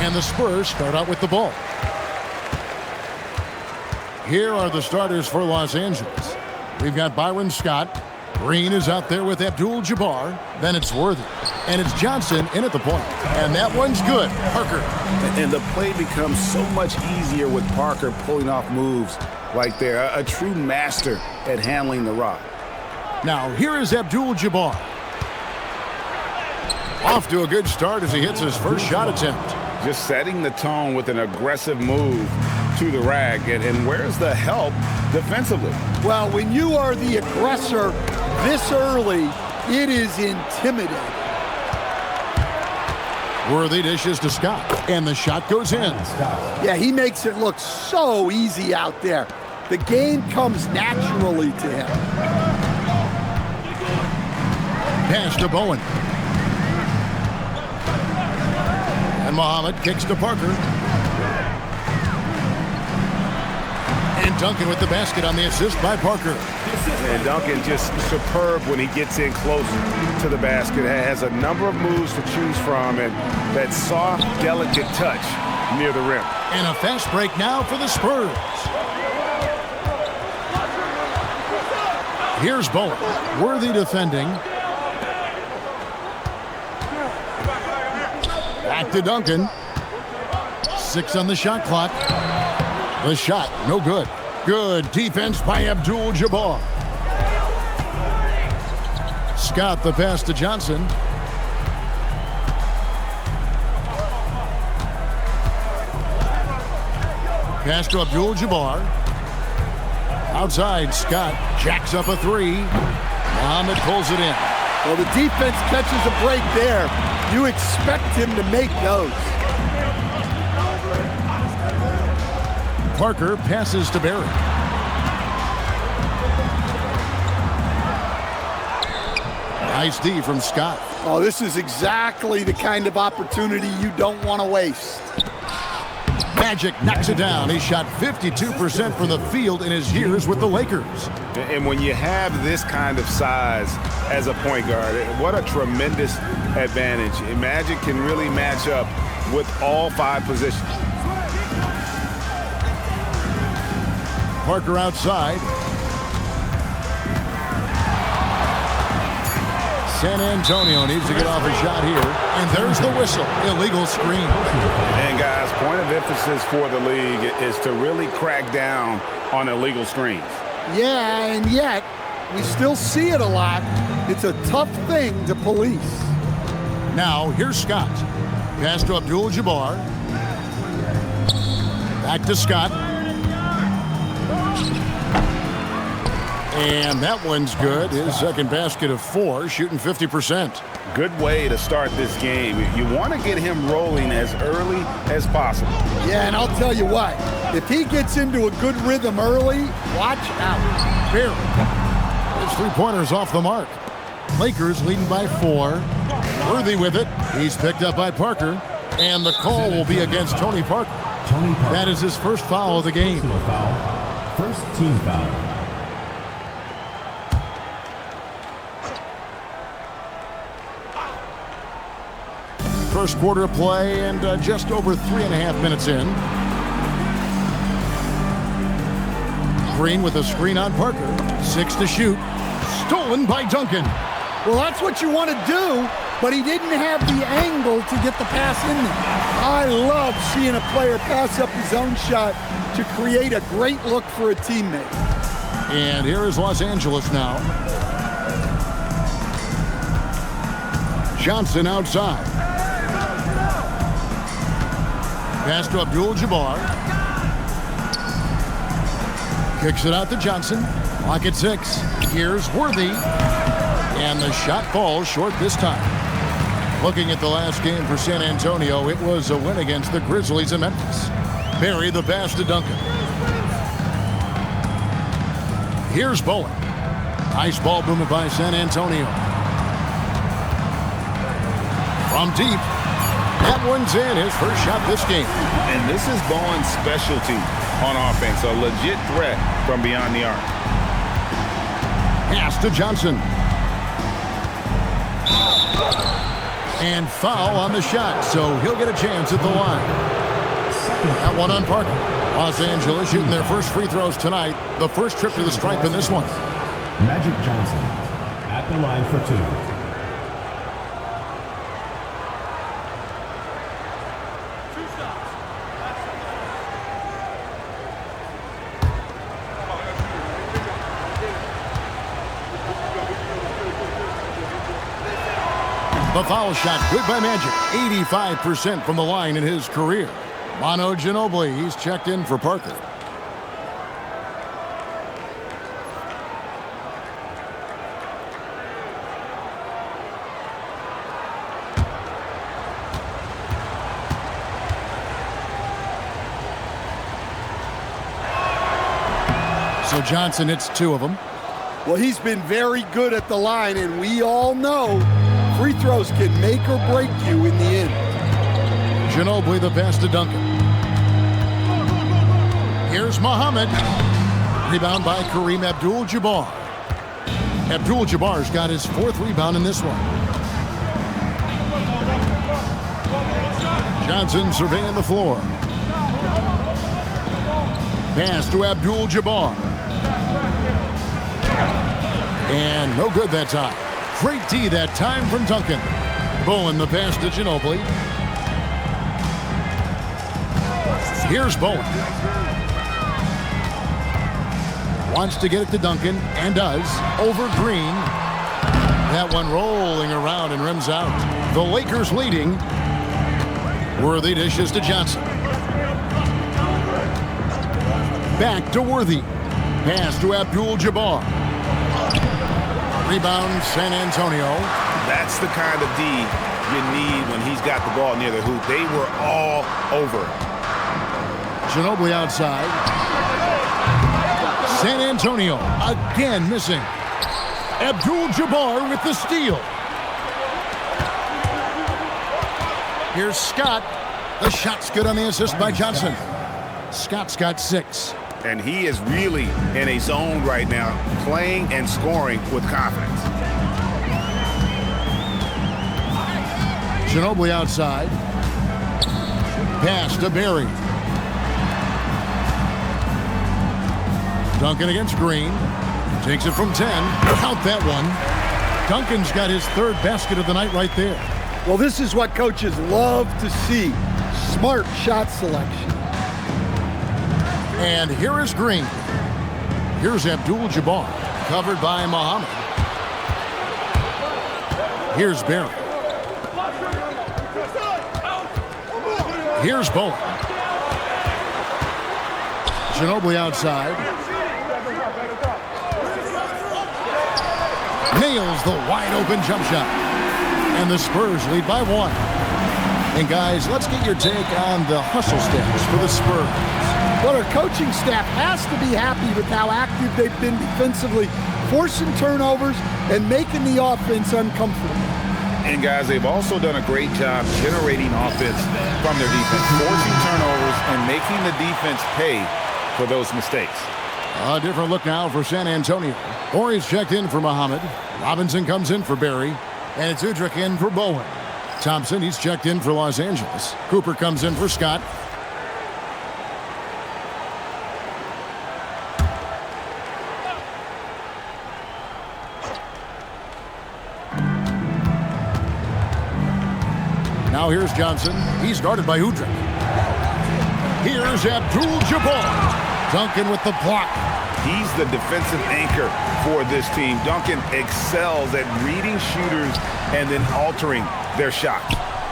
And the Spurs start out with the ball. Here are the starters for Los Angeles. We've got Byron Scott. Green is out there with Abdul-Jabbar. Then it's Worthy. And it's Johnson in at the point. And that one's good. Parker. And the play becomes so much easier with Parker pulling off moves like there. A true master at handling the rock. Now, here is Abdul-Jabbar. Off to a good start as he hits his first shot attempt. Just setting the tone with an aggressive move to the rack. And where's the help defensively? Well, when you are the aggressor this early, it is intimidating. Worthy dishes to Scott, and the shot goes in. Yeah, he makes it look so easy out there. The game comes naturally to him. Pass to Bowen. And Muhammad kicks to Parker. And Duncan with the basket on the assist by Parker. And Duncan just superb when he gets in close to the basket. Has a number of moves to choose from, and that soft, delicate touch near the rim. And a fast break now for the Spurs. Here's Bowen. Worthy defending. Back to Duncan. 6 on the shot clock. The shot, no good. Good defense by Abdul-Jabbar. Scott the pass to Johnson. Pass to Abdul-Jabbar. Outside, Scott jacks up a 3. Muhammad pulls it in. Well, the defense catches a break there. You expect him to make those. Parker passes to Barry. Nice D from Scott. Oh, this is exactly the kind of opportunity you don't want to waste. Magic knocks it down. He shot 52% from the field in his years with the Lakers. And when you have this kind of size as a point guard, what a tremendous advantage. Magic can really match up with all 5 positions. Parker outside. San Antonio needs to get off a shot here. And there's the whistle. Illegal screen. And guys, point of emphasis for the league is to really crack down on illegal screens. Yeah, and yet we still see it a lot. It's a tough thing to police. Now, here's Scott. Pass to Abdul-Jabbar. Back to Scott. And that one's good. His second basket of 4, shooting 50%. Good way to start this game. You want to get him rolling as early as possible. Yeah, and I'll tell you what. If he gets into a good rhythm early, watch out. Barely. His 3-pointer's off the mark. Lakers leading by 4. Worthy with it. He's picked up by Parker. And the call will be against Tony Parker. That is his first foul of the game. First team foul. First quarter of play and just over 3.5 minutes in. Green with a screen on Parker. 6 to shoot. Stolen by Duncan. Well, that's what you want to do, but he didn't have the angle to get the pass in there. I love seeing a player pass up his own shot to create a great look for a teammate. And here is Los Angeles now. Johnson outside. Pass to Abdul-Jabbar. Kicks it out to Johnson. Clock at 6. Here's Worthy. And the shot falls short this time. Looking at the last game for San Antonio, it was a win against the Grizzlies in Memphis. Barry the pass to Duncan. Here's Bowen. Nice ball movement by San Antonio. From deep. That one's in, his first shot this game. And this is Bowen's specialty on offense, a legit threat from beyond the arc. Pass to Johnson. And foul on the shot, so he'll get a chance at the line. That one on Parker. Los Angeles shooting their first free throws tonight. The first trip to the stripe in this one. Magic Johnson at the line for 2. The foul shot, good by Magic. 85% from the line in his career. Manu Ginobili, he's checked in for Parker. So Johnson hits 2 of them. Well, he's been very good at the line, and we all know free throws can make or break you in the end. Ginobili the pass to Duncan. Here's Muhammad. Rebound by Kareem Abdul-Jabbar. Abdul-Jabbar's got his 4th rebound in this one. Johnson surveying the floor. Pass to Abdul-Jabbar. And no good that time. Great D that time from Duncan. Bowen the pass to Ginobili. Here's Bowen. Wants to get it to Duncan, and does. Over Green. That one rolling around and rims out. The Lakers leading. Worthy dishes to Johnson. Back to Worthy. Pass to Abdul-Jabbar. Rebound, San Antonio. That's the kind of D you need when he's got the ball near the hoop. They were all over. Ginobili outside. San Antonio again missing. Abdul-Jabbar with the steal. Here's Scott. The shot's good on the assist by Johnson. Scott's got 6. And he is really in a zone right now, playing and scoring with confidence. Ginobili outside. Pass to Barry. Duncan against Green. Takes it from 10. Count that one. Duncan's got his 3rd basket of the night right there. Well, this is what coaches love to see. Smart shot selection. And here is Green. Here's Abdul-Jabbar, covered by Muhammad. Here's Barry. Here's Bowen. Ginobili outside. Nails the wide-open jump shot. And the Spurs lead by 1. And guys, let's get your take on the hustle stats for the Spurs. Well, our coaching staff has to be happy with how active they've been defensively, forcing turnovers and making the offense uncomfortable. And guys, they've also done a great job generating offense from their defense, forcing turnovers and making the defense pay for those mistakes. A different look now for San Antonio. Horry's checked in for Muhammad. Robinson comes in for Barry. And it's Udrich in for Bowen. Thompson, he's checked in for Los Angeles. Cooper comes in for Scott. Now here's Johnson. He's guarded by Udrich. Here's Abdul-Jabbar. Duncan with the block. He's the defensive anchor for this team. Duncan excels at reading shooters and then altering their shot.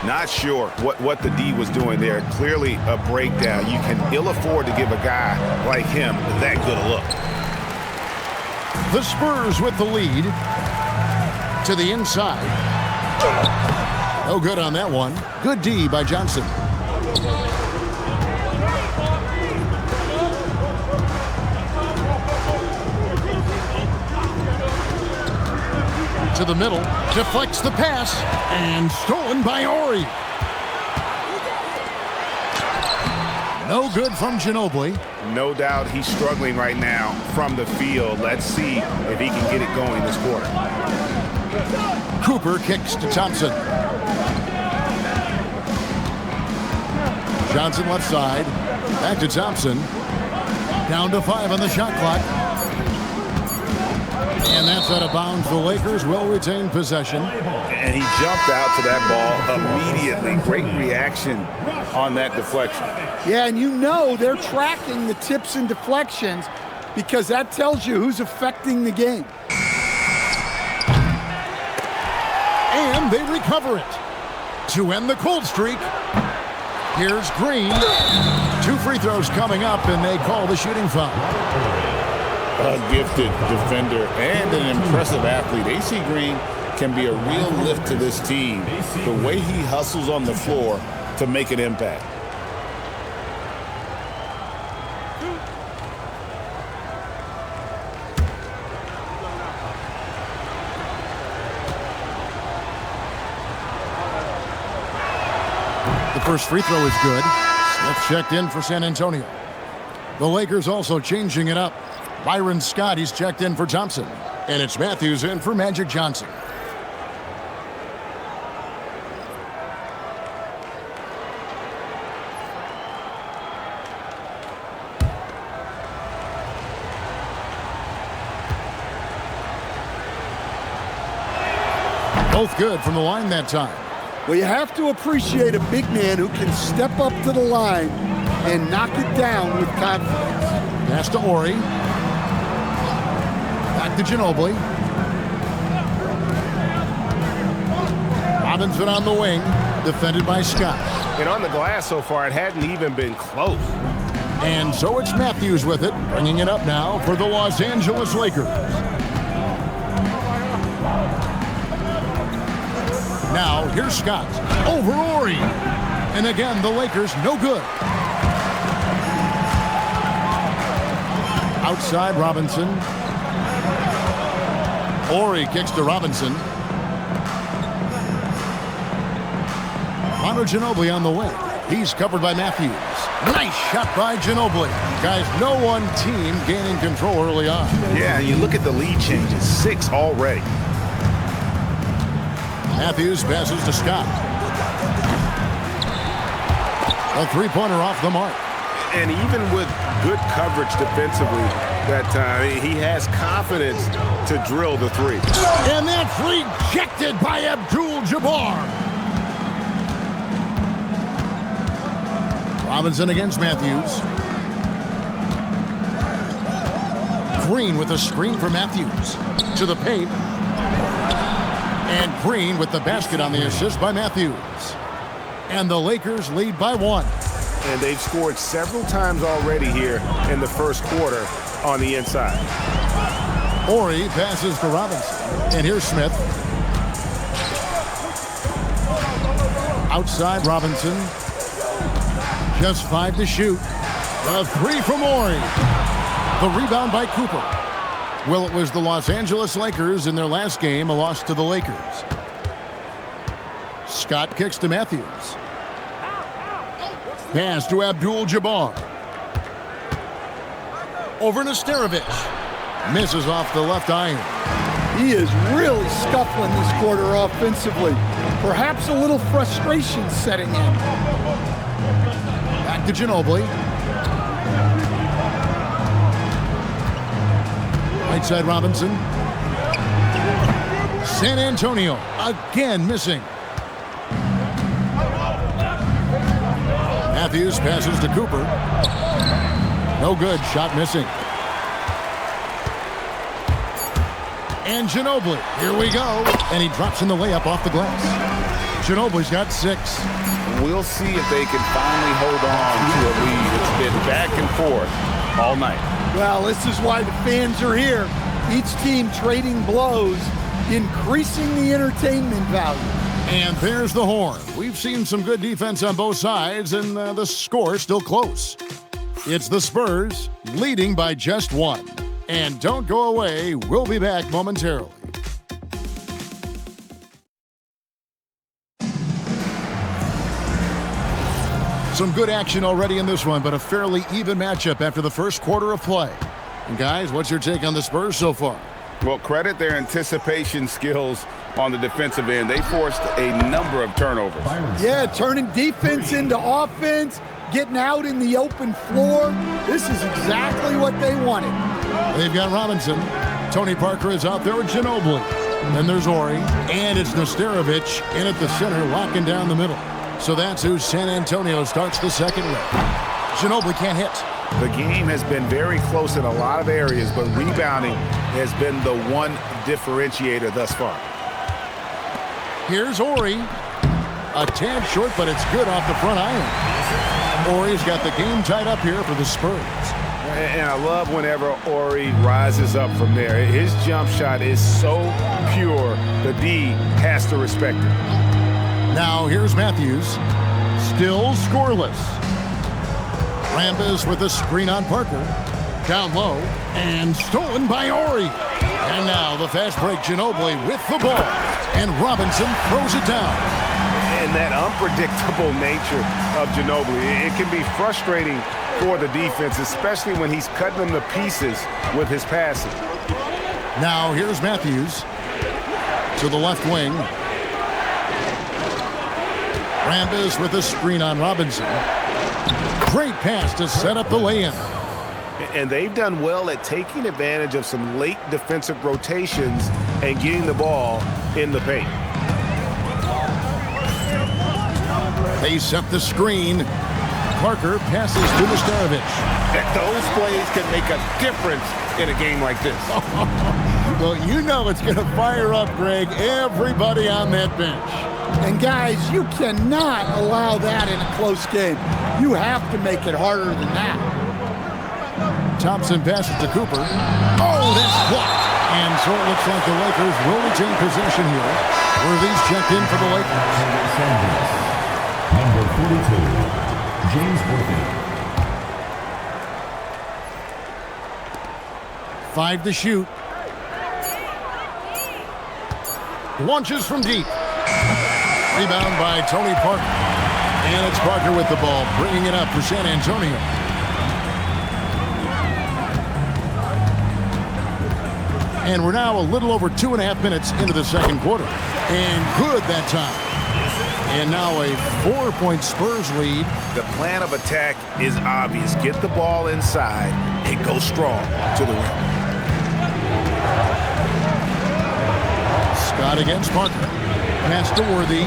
Not sure what the D was doing there. Clearly a breakdown. You can ill afford to give a guy like him that good a look. The Spurs with the lead. To the inside. No good on that one. Good D by Johnson. To the middle, deflects the pass, and stolen by Horry. No good from Ginobili. No doubt he's struggling right now from the field. Let's see if he can get it going this quarter. Cooper kicks to Thompson. Johnson left side. Back to Thompson. Down to 5 on the shot clock. And that's out of bounds. The Lakers will retain possession. And he jumped out to that ball immediately. Great reaction on that deflection. Yeah, and you know they're tracking the tips and deflections because that tells you who's affecting the game. And they recover it to end the cold streak. Here's Green. 2 free throws coming up, and they call the shooting foul. A gifted defender and an impressive athlete. AC Green can be a real lift to this team. The way he hustles on the floor to make an impact. The first free throw is good. Smith checked in for San Antonio. The Lakers also changing it up. Byron Scott, he's checked in for Thompson. And it's Matthews in for Magic Johnson. Both good from the line that time. Well, you have to appreciate a big man who can step up to the line and knock it down with confidence. Pass to Ori. Back to Ginobili. Robinson on the wing, defended by Scott. And on the glass so far, it hadn't even been close. And so it's Matthews with it, bringing it up now for the Los Angeles Lakers. Now, here's Scott over Ori. And again, the Lakers no good. Outside Robinson. Ori kicks to Robinson. Manu Ginobili on the wing. He's covered by Matthews. Nice shot by Ginobili. Guys, no one team gaining control early on. Yeah, and you look at the lead changes. 6 already. Matthews passes to Scott. A three-pointer off the mark. And even with good coverage defensively that time, he has confidence to drill the three. And that's rejected by Abdul-Jabbar. Robinson against Matthews. Green with a screen for Matthews. To the paint. And Green with the basket on the assist by Matthews. And the Lakers lead by 1. And they've scored several times already here in the first quarter on the inside. Ori passes to Robinson. And here's Smith. Outside Robinson. Just 5 to shoot. A 3 from Ori. The rebound by Cooper. Well, it was the Los Angeles Lakers in their last game, a loss to the Lakers. Scott kicks to Matthews. Pass to Abdul-Jabbar. Over to Starovich. Misses off the left iron. He is really scuffling this quarter offensively. Perhaps a little frustration setting in. Back to Ginobili. Right side Robinson. San Antonio again missing. Matthews passes to Cooper. No good, shot missing. And Ginobili, here we go. And he drops in the layup off the glass. Ginobili's got 6. We'll see if they can finally hold on to a lead. It's been back and forth all night. Well, this is why the fans are here. Each team trading blows, increasing the entertainment value. And there's the horn. We've seen some good defense on both sides, and the score still close. It's the Spurs leading by just 1. And don't go away. We'll be back momentarily. Some good action already in this one, but a fairly even matchup after the first quarter of play. And guys, what's your take on the Spurs so far? Well, credit their anticipation skills on the defensive end. They forced a number of turnovers. Yeah, turning defense into offense, getting out in the open floor. This is exactly what they wanted. They've got Robinson. Tony Parker is out there with Ginobili. Then there's Ori, and it's Nesterovic in at the center, locking down the middle. So that's who San Antonio starts the second with. Ginobili can't hit. The game has been very close in a lot of areas, but rebounding has been the one differentiator thus far. Here's Ori. A tad short, but it's good off the front iron. Ori's got the game tied up here for the Spurs. And I love whenever Ori rises up from there. His jump shot is so pure, the D has to respect it. Now here's Matthews. Still scoreless. Rambis with a screen on Parker. Down low and stolen by Ori. And now the fast break, Ginobili with the ball. And Robinson throws it down. And that unpredictable nature of Ginobili, it can be frustrating for the defense, especially when he's cutting them to pieces with his passing. Now here's Matthews to the left wing. Rambis with a screen on Robinson. Great pass to set up the lay-in. And they've done well at taking advantage of some late defensive rotations and getting the ball in the paint. They set the screen. Parker passes to Nesterovic. Those plays can make a difference in a game like this. Well, you know it's going to fire up, Greg, everybody on that bench. And guys, you cannot allow that in a close game. You have to make it harder than that. Thompson passes to Cooper. Oh, that's blocked. And so it looks like the Lakers will retain possession here. Worthy's checked in for the Lakers. Number 42, James Worthy. 5 to shoot. Launches from deep. Rebound by Tony Parker. And it's Parker with the ball, bringing it up for San Antonio. And we're now a little over 2.5 minutes into the second quarter. And good that time. And now a 4-point Spurs lead. The plan of attack is obvious. Get the ball inside and go strong to the rim. Scott against Parker. Pass to Worthy.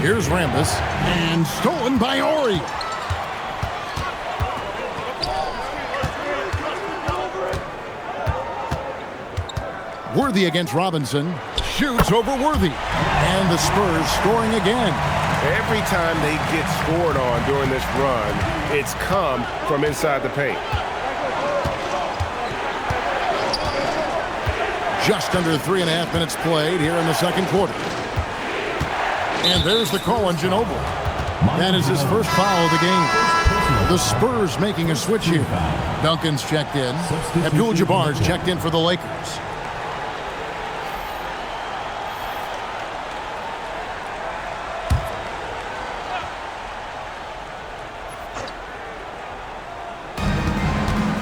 Here's Rambis. And stolen by Ori. Worthy against Robinson. Shoots over Worthy. And the Spurs scoring again. Every time they get scored on during this run, it's come from inside the paint. Just under 3.5 minutes played here in the second quarter. And there's the call on Ginobili. That is his first foul of the game. The Spurs making a switch here. Duncan's checked in. Abdul-Jabbar's checked in for the Lakers.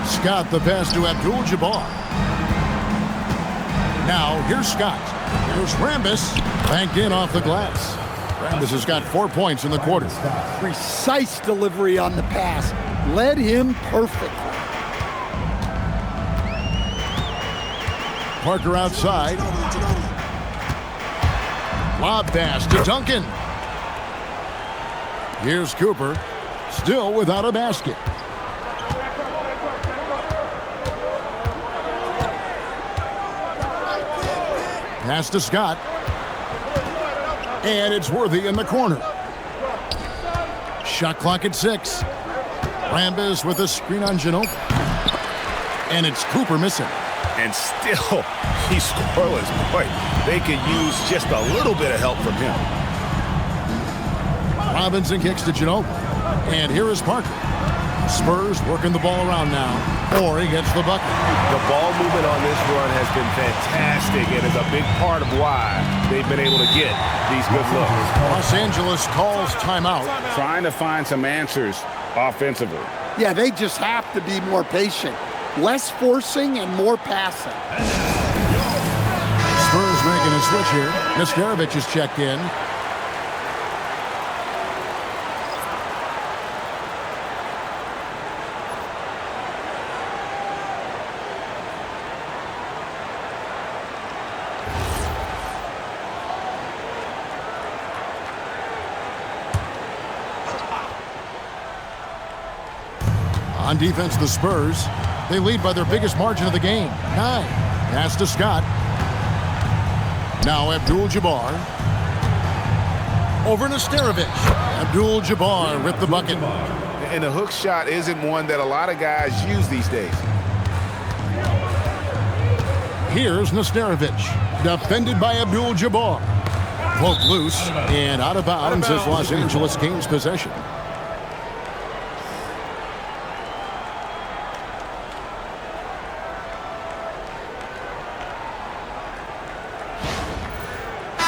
Scott the pass to Abdul-Jabbar. Now here's Scott. Here's Rambis. Banked in off the glass. Rambis has got 4 points in the quarter. Precise delivery on the pass. Led him perfectly. Parker outside. Lob pass to Duncan. Here's Cooper. Still without a basket. Pass to Scott. And it's Worthy in the corner. Shot clock at 6. Rambis with a screen on Ginobili. And it's Cooper missing. And still, he's scoreless. Boy, they could use just a little bit of help from him. Robinson kicks to Ginobili. And here is Parker. Spurs working the ball around now. Ori gets the bucket. The ball movement on this run has been fantastic and is a big part of why they've been able to get these good looks. Los Angeles calls timeout. Trying to find some answers offensively. Yeah, they just have to be more patient. Less forcing and more passing. Spurs making a switch here. Nesterovic is checked in. On defense, the Spurs, they lead by their biggest margin of the game, 9. Pass to Scott. Now Abdul-Jabbar. Over Nesterovic. Abdul-Jabbar with the bucket. And the hook shot isn't one that a lot of guys use these days. Here's Nesterovic. Defended by Abdul-Jabbar. Poked loose and out of bounds as Los Angeles gains possession.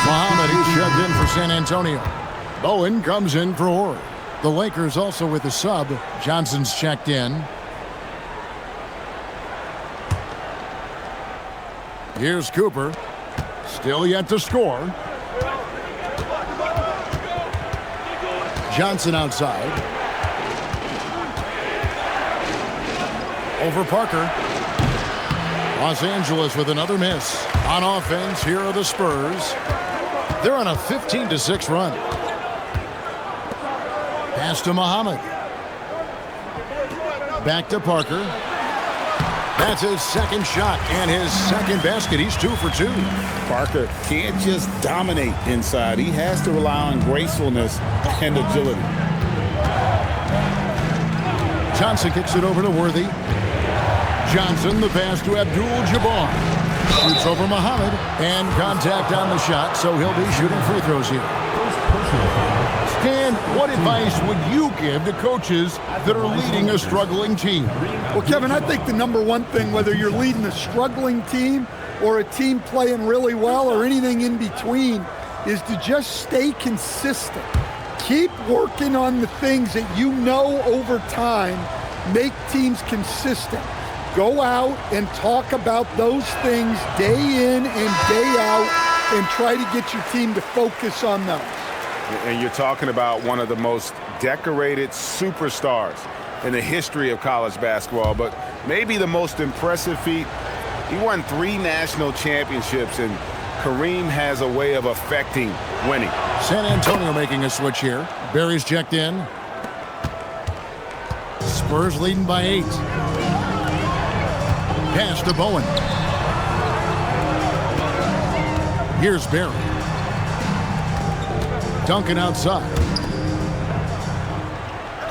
Muhammad is checked in for San Antonio. Bowen comes in for Orr. The Lakers also with a sub. Johnson's checked in. Here's Cooper. Still yet to score. Johnson outside. Over Parker. Los Angeles with another miss. On offense, here are the Spurs. They're on a 15-6 run. Pass to Muhammad. Back to Parker. That's his second shot and his second basket. He's 2 for 2. Parker can't just dominate inside. He has to rely on gracefulness and agility. Johnson kicks it over to Worthy. Johnson, the pass to Abdul-Jabbar. Shoots over Muhammad, and contact on the shot, so he'll be shooting free throws here. Stan, what advice would you give to coaches that are leading a struggling team? Well, Kevin, I think the number one thing, whether you're leading a struggling team or a team playing really well or anything in between, is to just stay consistent. Keep working on the things that you know over time make teams consistent. Go out and talk about those things day in and day out and try to get your team to focus on those. And you're talking about one of the most decorated superstars in the history of college basketball, but maybe the most impressive feat. He won 3 national championships, and Kareem has a way of affecting winning. San Antonio making a switch here. Barry's checked in. Spurs leading by 8. Pass to Bowen. Here's Barry. Duncan outside.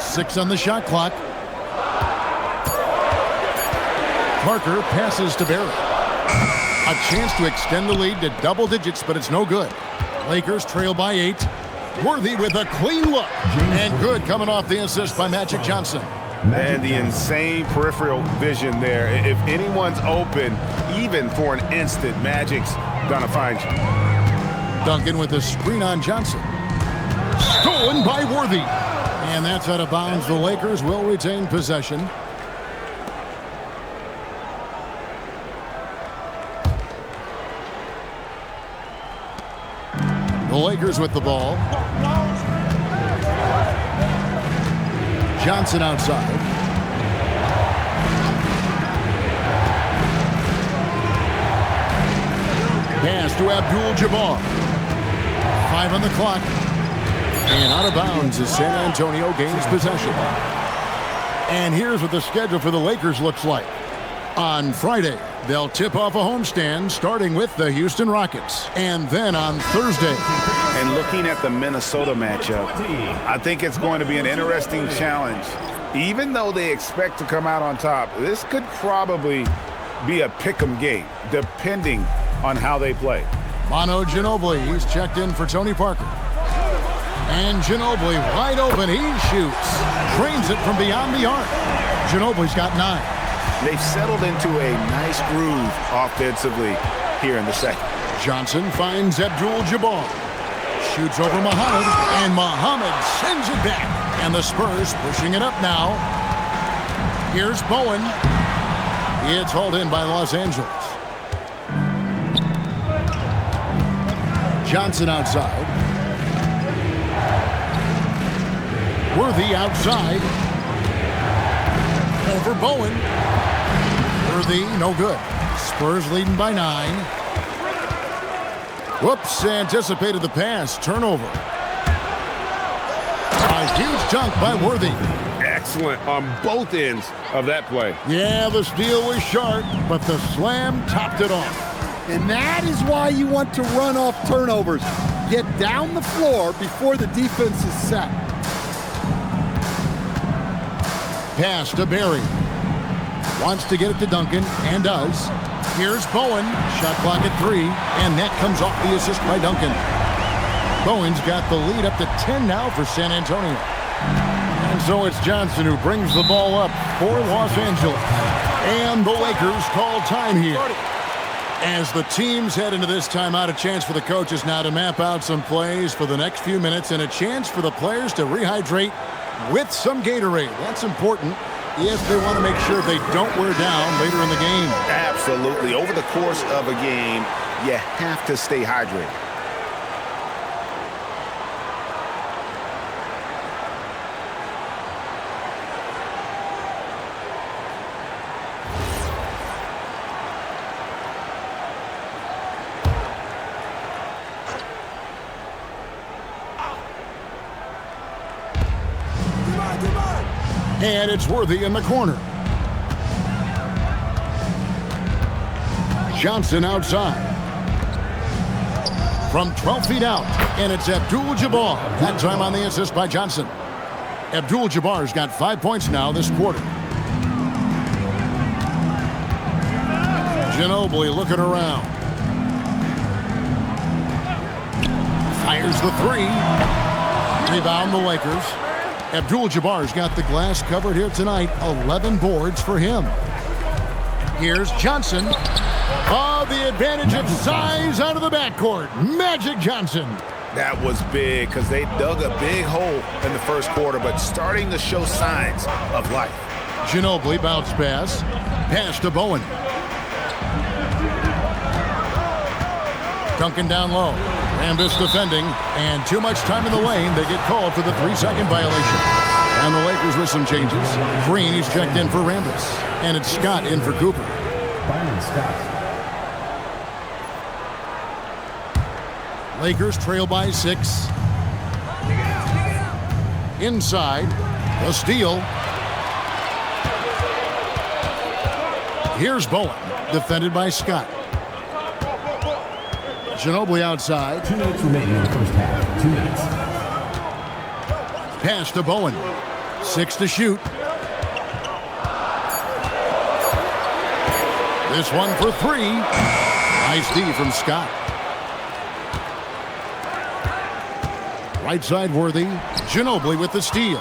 6 on the shot clock. Parker passes to Barry. A chance to extend the lead to double digits, but it's no good. Lakers trail by 8. Worthy with a clean look. And good coming off the assist by Magic Johnson. And the insane peripheral vision there. If anyone's open, even for an instant, Magic's gonna find you. Duncan with a screen on Johnson. Stolen by Worthy. And that's out of bounds. The Lakers will retain possession. The Lakers with the ball. Johnson outside. Pass to Abdul-Jabbar. 5 on the clock. And out of bounds as San Antonio gains possession. And here's what the schedule for the Lakers looks like. On Friday, they'll tip off a homestand starting with the Houston Rockets. And then on Thursday. And looking at the Minnesota matchup, I think it's going to be an interesting challenge. Even though they expect to come out on top, this could probably be a pick'em game, depending on how they play. Manu Ginobili, he's checked in for Tony Parker. And Ginobili wide open, he shoots. Drains it from beyond the arc. Ginobili's got 9. They've settled into a nice groove offensively here in the second. Johnson finds Abdul-Jabbar. Shoots over Muhammad, and Muhammad sends it back. And the Spurs pushing it up now. Here's Bowen. It's hauled in by Los Angeles. Johnson outside. Worthy outside. Over Bowen. Worthy, no good. Spurs leading by 9. Whoops, anticipated the pass. Turnover. A huge dunk by Worthy. excellent on both ends of that play. Yeah, the steal was sharp, but the slam topped it off. And that is why you want to run off turnovers. Get down the floor before the defense is set. Pass to Barry. Wants to get it to Duncan, and does. Here's Bowen. Shot clock at 3, and that comes off the assist by Duncan. Bowen's got the lead up to 10 now for San Antonio. And so it's Johnson who brings the ball up for Los Angeles. And the Lakers call time here. As the teams head into this timeout, a chance for the coaches now to map out some plays for the next few minutes and a chance for the players to rehydrate with some Gatorade. That's important if they want to make sure they don't wear down later in the game. Absolutely. Over the course of a game, you have to stay hydrated. And it's Worthy in the corner. Johnson outside. From 12 feet out, and it's Abdul-Jabbar. That time on the assist by Johnson. Abdul-Jabbar's got 5 points now this quarter. Ginobili looking around. Fires the 3. Rebound the Lakers. Abdul-Jabbar's got the glass covered here tonight. 11 boards for him. Here's Johnson. Oh, the advantage of size out of the backcourt. Magic Johnson. That was big because they dug a big hole in the first quarter, but starting to show signs of life. Ginobili bounce pass. Pass to Bowen. Duncan down low. Rambis defending, and too much time in the lane. They get called for the 3-second violation. And the Lakers with some changes. Green, he's checked in for Rambis. And it's Scott in for Cooper. Byron Scott. Lakers trail by 6. Inside, the steal. Here's Bowen, defended by Scott. Ginobili outside. 2 minutes remaining in the first half. 2 minutes. Pass to Bowen. 6 to shoot. This one for 3. Nice D from Scott. Right side Worthy. Ginobili with the steal.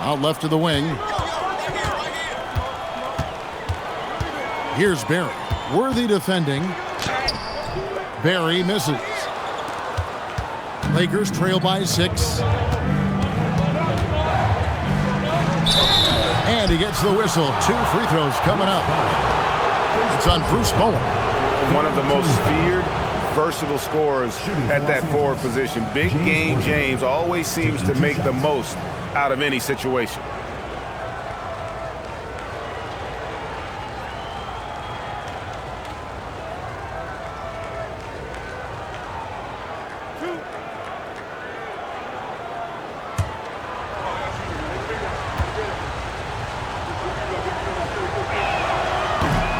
Out left to the wing. Here's Barry. Worthy defending. Barry misses. Lakers trail by 6. And he gets the whistle. 2 free throws coming up. It's on Bruce Bowen. One of the most feared, versatile scorers at that forward position. Big game James always seems to make the most out of any situation.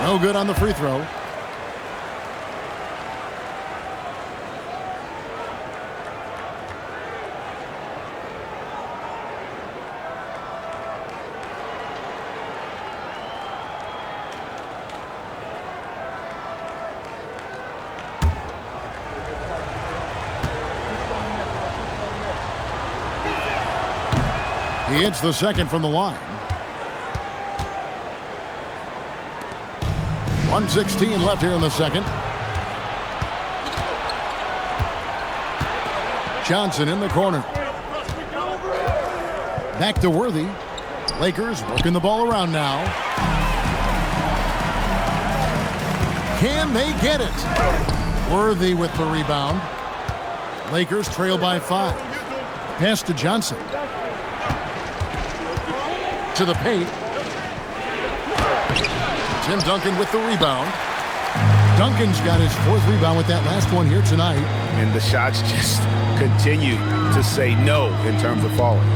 No good on the free throw. He hits the second from the line. 1:16 left here in the second. Johnson in the corner. Back to Worthy. Lakers working the ball around now. Can they get it? Worthy with the rebound. Lakers trail by 5. Pass to Johnson. To the paint. Tim Duncan with the rebound. Duncan's got his 4th rebound with that last one here tonight. And the shots just continue to say no in terms of falling.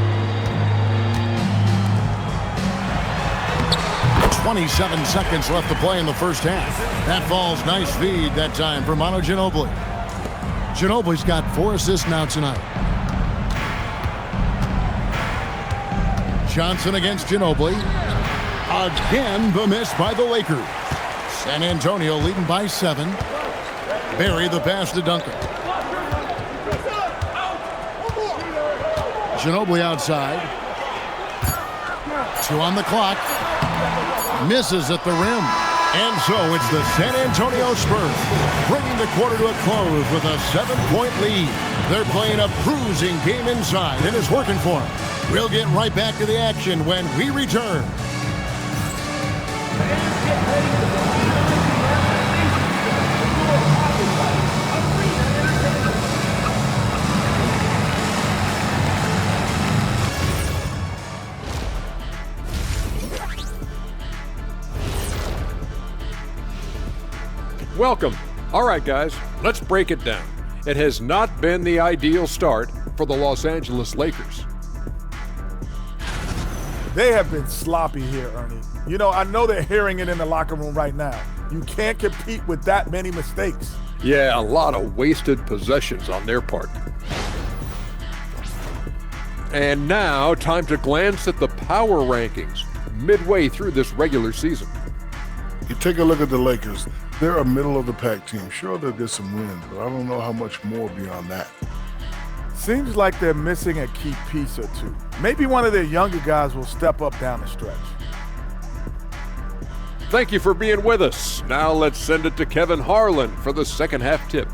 27 seconds left to play in the first half. That falls nice feed that time for Manu Ginobili. Ginobili's got 4 assists now tonight. Johnson against Ginobili. Again, the miss by the Lakers. San Antonio leading by 7. Barry the pass to Duncan. Ginobili outside. 2 on the clock. Misses at the rim. And so it's the San Antonio Spurs bringing the quarter to a close with a 7-point lead. They're playing a bruising game inside, and it's working for them. We'll get right back to the action when we return. Welcome. All right, guys, let's break it down. It has not been the ideal start for the Los Angeles Lakers. They have been sloppy here, Ernie. You know, I know they're hearing it in the locker room right now. You can't compete with that many mistakes. Yeah, a lot of wasted possessions on their part. And now, time to glance at the power rankings midway through this regular season. You take a look at the Lakers. They're a middle-of-the-pack team. Sure, they'll get some wins, but I don't know how much more beyond that. Seems like they're missing a key piece or two. Maybe one of their younger guys will step up down the stretch. Thank you for being with us. Now let's send it to Kevin Harlan for the second half tip.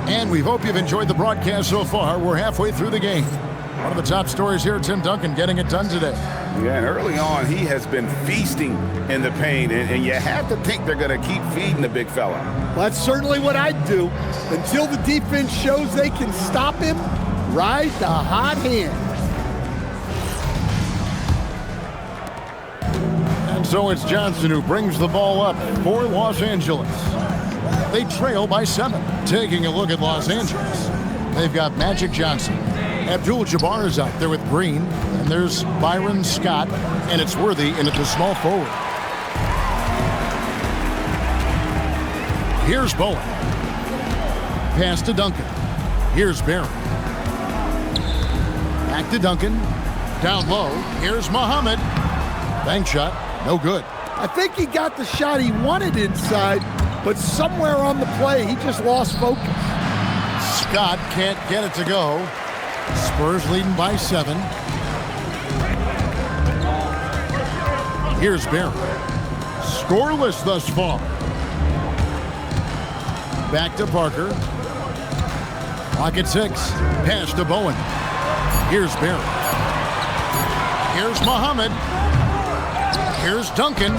And we hope you've enjoyed the broadcast so far. We're halfway through the game. One of the top stories here, Tim Duncan getting it done today. Yeah, and early on, he has been feasting in the paint, and you have to think they're going to keep feeding the big fella. Well, that's certainly what I'd do. Until the defense shows they can stop him, ride the hot hand. And so it's Johnson who brings the ball up for Los Angeles. They trail by 7. Taking a look at Los Angeles. They've got Magic Johnson. Abdul-Jabbar is out there with Green. And there's Byron Scott. And it's Worthy in at the small forward. Here's Bowen. Pass to Duncan. Here's Barry. Back to Duncan. Down low. Here's Muhammad. Bank shot. No good. I think he got the shot he wanted inside, but somewhere on the play, he just lost focus. Scott can't get it to go. Spurs leading by 7. Here's Barry. Scoreless thus far. Back to Parker. Clock at 6. Pass to Bowen. Here's Barry. Here's Muhammad. Here's Duncan.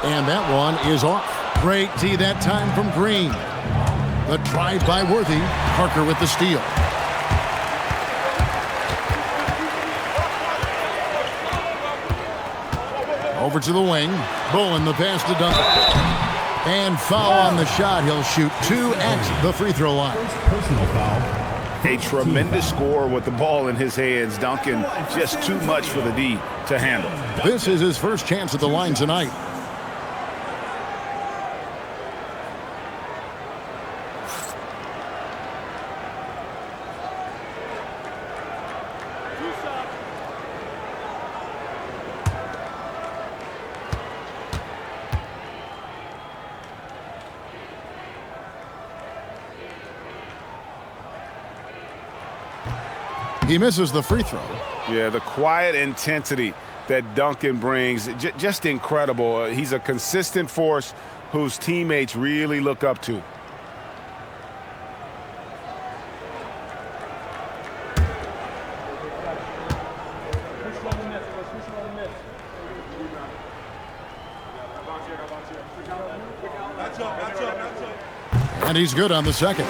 And that one is off. Great tee that time from Green. The drive by Worthy. Parker with the steal. Over to the wing. Bowen the pass to Duncan. And foul on the shot. He'll shoot 2 at the free throw line. Personal foul. A tremendous score with the ball in his hands. Duncan just too much for the D to handle. This is his first chance at the line tonight. He misses the free throw. Yeah, the quiet intensity that Duncan brings, just incredible. He's a consistent force whose teammates really look up to. And he's good on the second.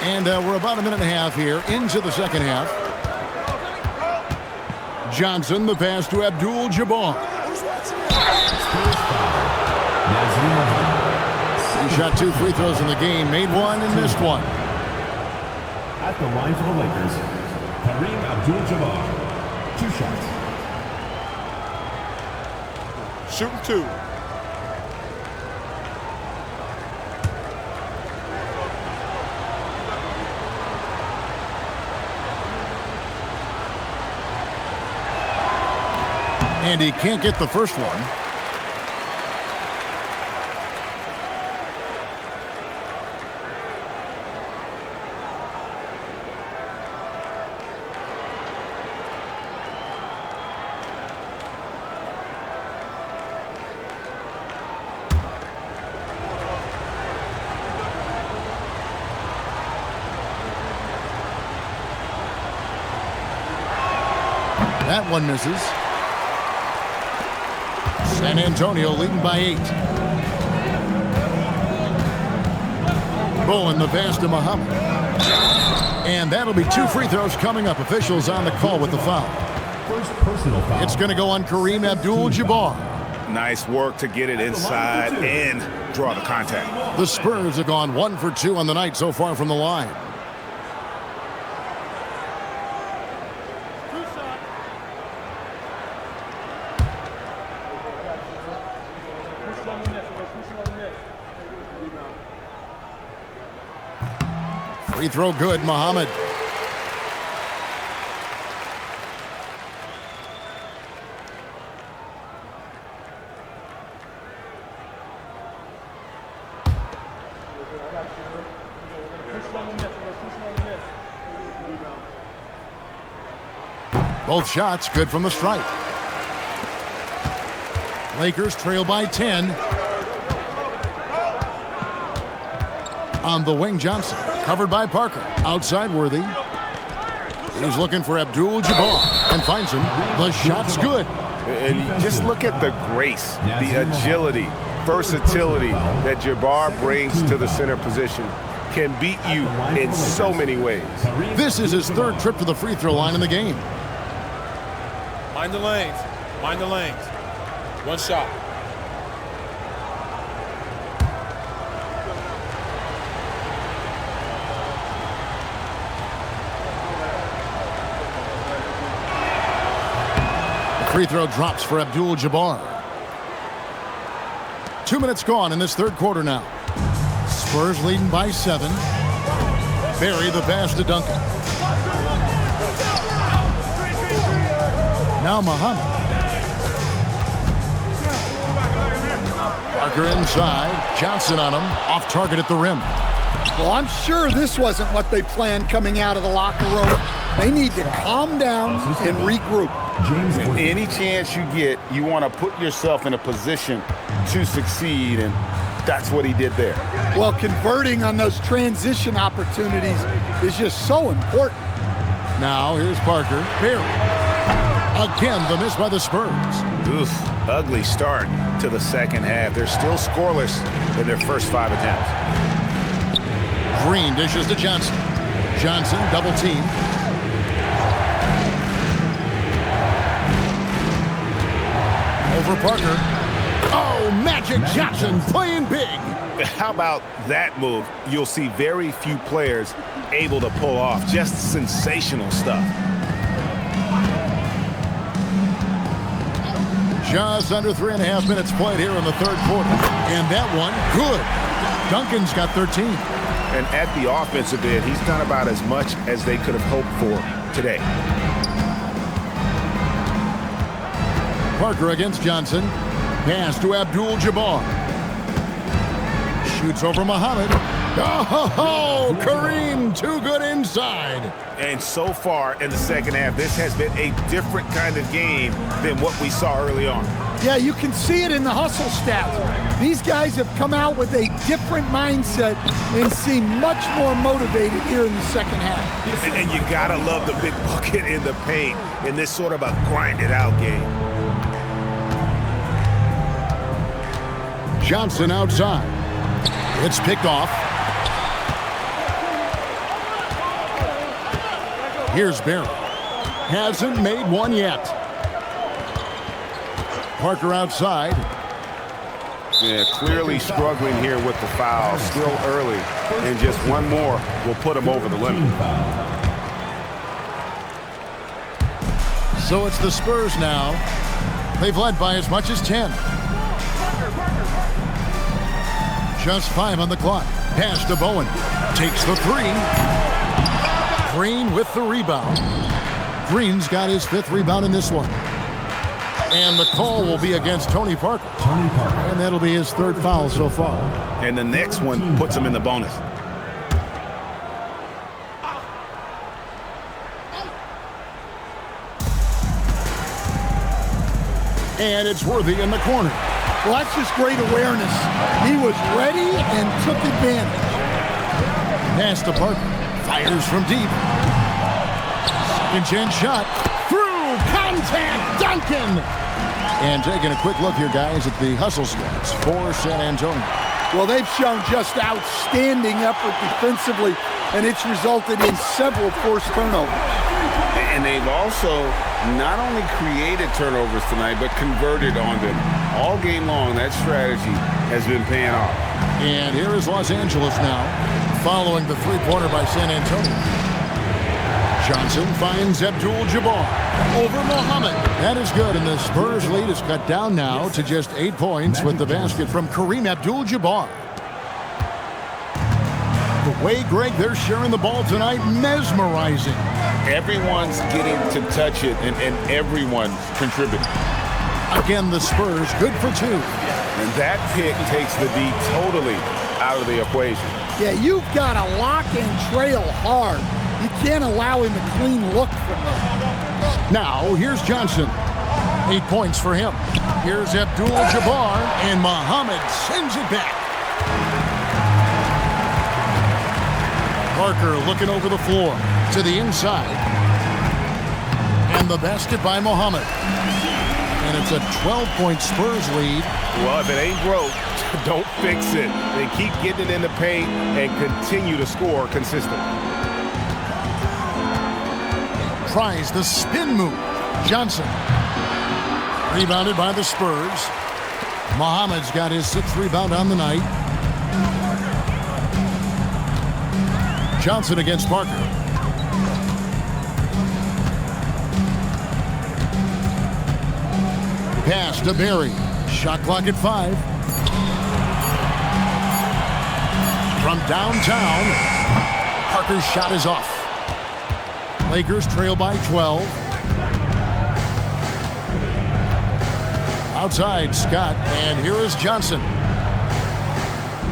And we're about a minute and a half here into the second half. Johnson, the pass to Abdul-Jabbar. He shot 2 free throws in the game, made one and missed one. At the line for the Lakers, Kareem Abdul-Jabbar. 2 shots. Shooting 2. And he can't get the first one. That one misses. San Antonio leading by 8. Bowen, the pass to Muhammad. And that'll be 2 free throws coming up. Officials on the call with the foul. First personal foul. It's going to go on Kareem Abdul-Jabbar. Nice work to get it inside and draw the contact. The Spurs have gone 1 for 2 on the night so far from the line. Free throw good, Muhammad. Both shots good from the stripe. Lakers trail by 10. On the wing, Johnson. Covered by Parker. Outside Worthy. He's looking for Abdul-Jabbar and finds him. The shot's good. And just look at the grace, the agility, versatility that Jabbar brings to the center position. Can beat you in so many ways. This is his 3rd trip to the free throw line in the game. Mind the lanes. Mind the lanes. 1 shot. Free throw drops for Abdul-Jabbar. 2 minutes gone in this 3rd quarter now. Spurs leading by 7. Barry the pass to Duncan. Now Muhammad. Parker inside. Johnson on him. Off target at the rim. Well, I'm sure this wasn't what they planned coming out of the locker room. They need to calm down and regroup. Any chance you get, you want to put yourself in a position to succeed, and that's what he did there. Well, converting on those transition opportunities is just so important. Now here's Parker. Barry. Again, the miss by the Spurs. Oof, ugly start to the second half. They're still scoreless in their first 5 attempts. Green dishes to Johnson. Johnson double team. Over Parker. Oh, Magic Johnson playing big. How about that move? You'll see very few players able to pull off. Just sensational stuff. Just under 3.5 minutes played here in the 3rd quarter. And that one, good. Duncan's got 13. And at the offensive end, he's done about as much as they could have hoped for today. Parker against Johnson. Pass to Abdul-Jabbar. Shoots over Muhammad. Oh, Kareem, too good inside. And so far in the second half, this has been a different kind of game than what we saw early on. Yeah, you can see it in the hustle stats. These guys have come out with a different mindset and seem much more motivated here in the second half. And you gotta love the big bucket in the paint in this sort of a grinded-out game. Johnson outside. It's picked off. Here's Barry. Hasn't made one yet. Parker outside. Yeah, clearly struggling here with the foul. Still early. And just one more will put him over the limit. So it's the Spurs now. They've led by as much as 10. Just 5 on the clock. Pass to Bowen. Takes the 3. Green with the rebound. Green's got his 5th rebound in this one. And the call will be against Tony Parker. And that'll be his 3rd foul so far. And the next one puts him in the bonus. And it's Worthy in the corner. Well, that's just great awareness. He was ready and took advantage. Pass to Parker. Fires from deep. Second chance shot. Through contact. Duncan. And taking a quick look here, guys, at the hustle stats for San Antonio. Well, they've shown just outstanding effort defensively, and it's resulted in several forced turnovers. And they've also not only created turnovers tonight, but converted on them. All game long, that strategy has been paying off. And here is Los Angeles now, following the three-pointer by San Antonio. Johnson finds Abdul-Jabbar over Muhammad. That is good, and the Spurs lead is cut down now to just 8 points with the basket from Kareem Abdul-Jabbar. The way, Greg, they're sharing the ball tonight, mesmerizing. Everyone's getting to touch it, and everyone's contributing. Again, the Spurs good for 2. And that pick takes the D totally out of the equation. Yeah, you've got to lock and trail hard. You can't allow him a clean look from there. Now, here's Johnson. 8 points for him. Here's Abdul-Jabbar, and Muhammad sends it back. Parker looking over the floor to the inside. And the basket by Muhammad. And it's a 12-point Spurs lead. Well, if it ain't broke, don't fix it. They keep getting it in the paint and continue to score consistently. Tries the spin move. Johnson. Rebounded by the Spurs. Muhammad's got his 6th rebound on the night. Johnson against Parker. Pass to Barry. Shot clock at 5. From downtown, Parker's shot is off. Lakers trail by 12. Outside, Scott, and here is Johnson.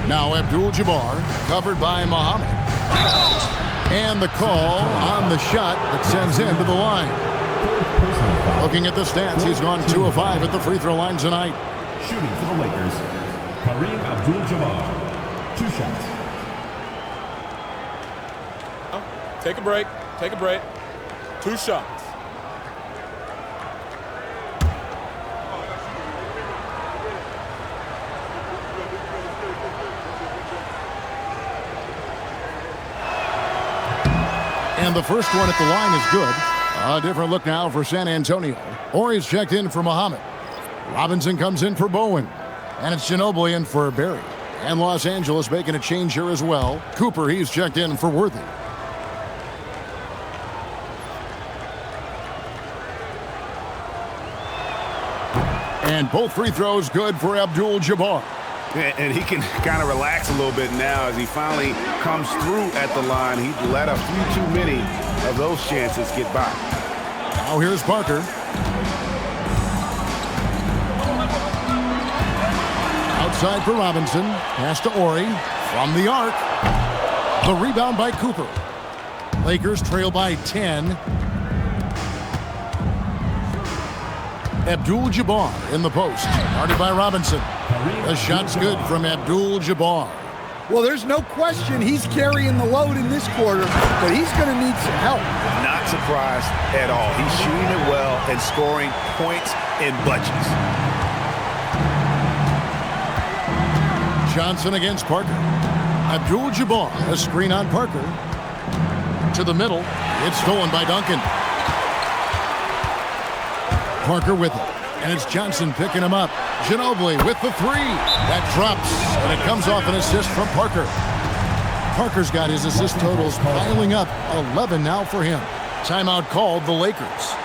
Now Abdul-Jabbar, covered by Muhammad. And the call on the shot that sends him to the line. Looking at the stats, he's gone 2 of 5 at the free throw line tonight. Shooting for the Lakers, Kareem Abdul-Jabbar. 2 shots. Take a break. Take a break. 2 shots. And the first one at the line is good. A different look now for San Antonio. Ori's checked in for Muhammad. Robinson comes in for Bowen. And it's Ginobili in for Barry. And Los Angeles making a change here as well. Cooper, he's checked in for Worthy. And both free throws good for Abdul-Jabbar. And he can kind of relax a little bit now as he finally comes through at the line. He let a few too many of those chances get by. Now here's Parker. Outside for Robinson. Pass to Ori. From the arc. The rebound by Cooper. Lakers trail by 10. Abdul-Jabbar in the post. Guarded by Robinson. The shot's good from Abdul-Jabbar. Well, there's no question he's carrying the load in this quarter, but he's going to need some help. Not surprised at all. He's shooting it well and scoring points in bunches. Johnson against Parker. Abdul-Jabbar, a screen on Parker. To the middle. It's stolen by Duncan. Parker with it. And it's Johnson picking him up. Ginobili with the three. That drops. And it comes off an assist from Parker. Parker's got his assist totals piling up. 11 now for him. Timeout called the Lakers.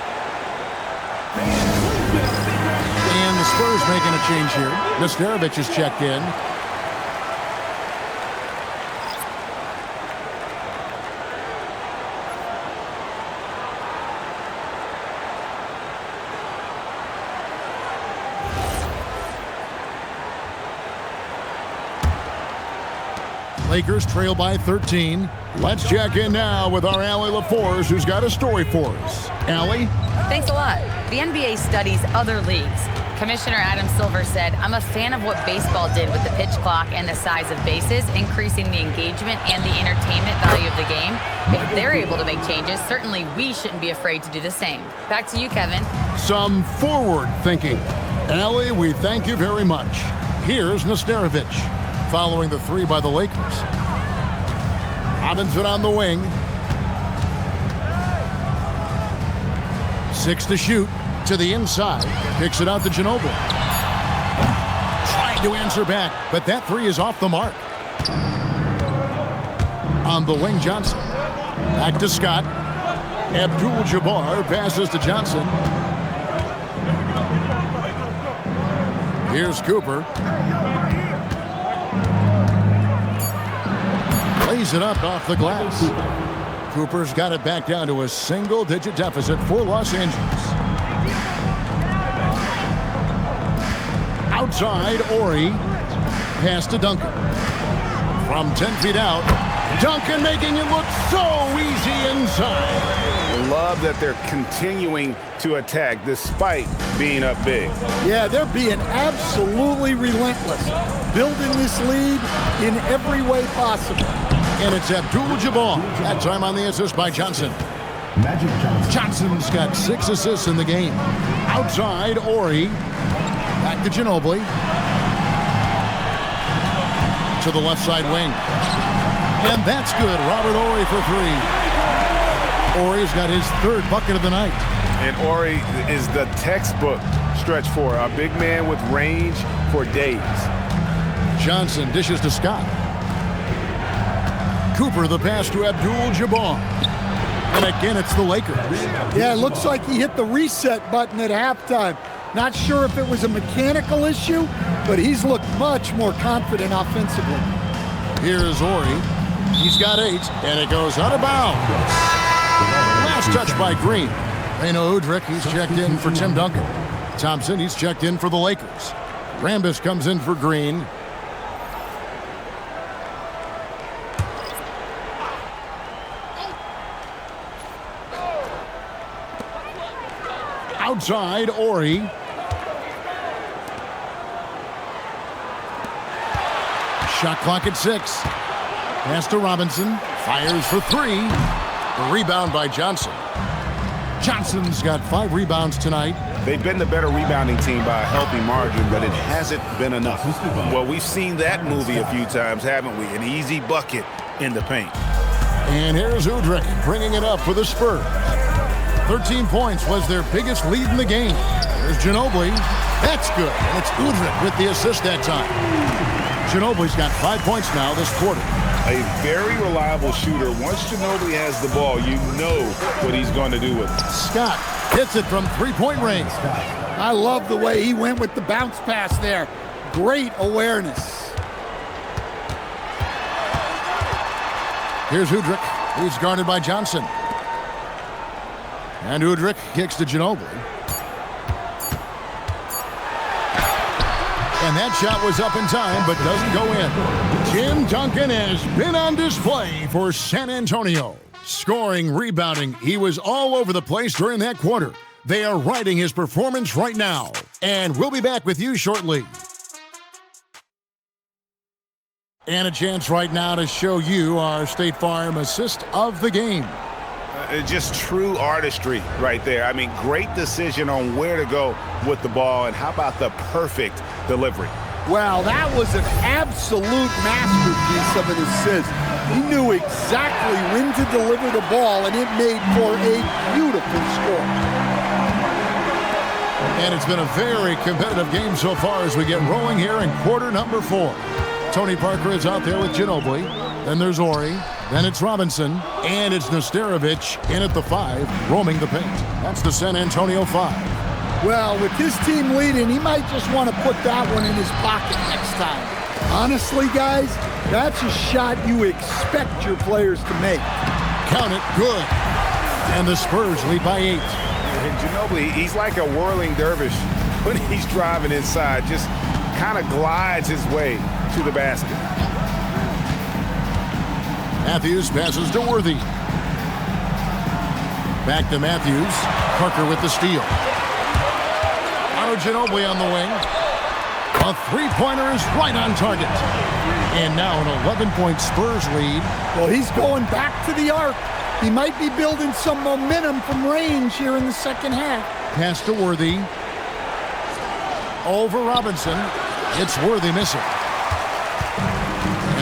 And the Spurs making a change here. Nesterovic is checked in. Lakers trail by 13. Let's check in now with our Allie LaForce, who's got a story for us. Allie? Thanks a lot. The NBA studies other leagues. Commissioner Adam Silver said, "I'm a fan of what baseball did with the pitch clock and the size of bases, increasing the engagement and the entertainment value of the game. If they're able to make changes, certainly we shouldn't be afraid to do the same." Back to you, Kevin. Some forward thinking. Allie, we thank you very much. Here's Nesterovic, following the three by the Lakers. Robinson on the wing. 6 to shoot. To the inside. Picks it out to Ginobili. Trying to answer back, but that three is off the mark. On the wing, Johnson. Back to Scott. Abdul-Jabbar passes to Johnson. Here's Cooper. Lays it up off the glass. Cooper's got it back down to a single-digit deficit for Los Angeles. Outside, Ori. Pass to Duncan. From 10 feet out, Duncan making it look so easy inside. Love that they're continuing to attack despite being up big. Yeah, they're being absolutely relentless, building this lead in every way possible. And it's Abdul-Jabbar. That time on the assist by Johnson. Magic Johnson. Johnson's got 6 assists in the game. Outside, Ori. Back to Ginobili. To the left side wing. And that's good. Robert Horry for 3. Horry's got his 3rd bucket of the night. And Horry is the textbook stretch four. A big man with range for days. Johnson dishes to Scott. Cooper the pass to Abdul-Jabbar. And again, it's the Lakers. Yeah, it looks like he hit the reset button at halftime. Not sure if it was a mechanical issue, but he's looked much more confident offensively. Here's Horry. He's got 8, and it goes out of bounds. Last touch by Green. Reno Udrich, he's checked in for Tim Duncan. Thompson, he's checked in for the Lakers. Rambis comes in for Green. Outside, Ori. Shot clock at 6. Pass to Robinson. Fires for 3. The rebound by Johnson. Johnson's got 5 rebounds tonight. They've been the better rebounding team by a healthy margin, but it hasn't been enough. Well, we've seen that movie a few times, haven't we? An easy bucket in the paint. And here's Udrich bringing it up for the Spurs. 13 points was their biggest lead in the game. There's Ginobili. That's good. And it's Udrich with the assist that time. Ginobili's got 5 points now this quarter. A very reliable shooter. Once Ginobili has the ball, you know what he's going to do with it. Scott hits it from 3-point range. I love the way he went with the bounce pass there. Great awareness. Here's Udrich. He's guarded by Johnson. And Udrich kicks to Ginobili. And that shot was up in time, but doesn't go in. Tim Duncan has been on display for San Antonio. Scoring, rebounding, he was all over the place during that quarter. They are riding his performance right now. And we'll be back with you shortly. And a chance right now to show you our State Farm assist of the game. Just true artistry right there. I mean, great decision on where to go with the ball, and how about the perfect delivery. Wow, that was an absolute masterpiece of an assist. He knew exactly when to deliver the ball, and it made for a beautiful score. And it's been a very competitive game so far as we get rolling here in quarter number 4. Tony Parker is out there with Ginobili. Then there's Ori. Then it's Robinson. And it's Nesterovic in at the 5, roaming the paint. That's the San Antonio 5. Well, with his team leading, he might just want to put that one in his pocket next time. Honestly, guys, that's a shot you expect your players to make. Count it, good. And the Spurs lead by 8. And Ginobili, he's like a whirling dervish when he's driving inside. Just kind of glides his way to the basket. Matthews passes to Worthy. Back to Matthews. Parker with the steal. Ginobili on the wing. A three-pointer is right on target. And now an 11-point Spurs lead. Well, he's going back to the arc. He might be building some momentum from range here in the second half. Pass to Worthy. Over Robinson. It's Worthy missing.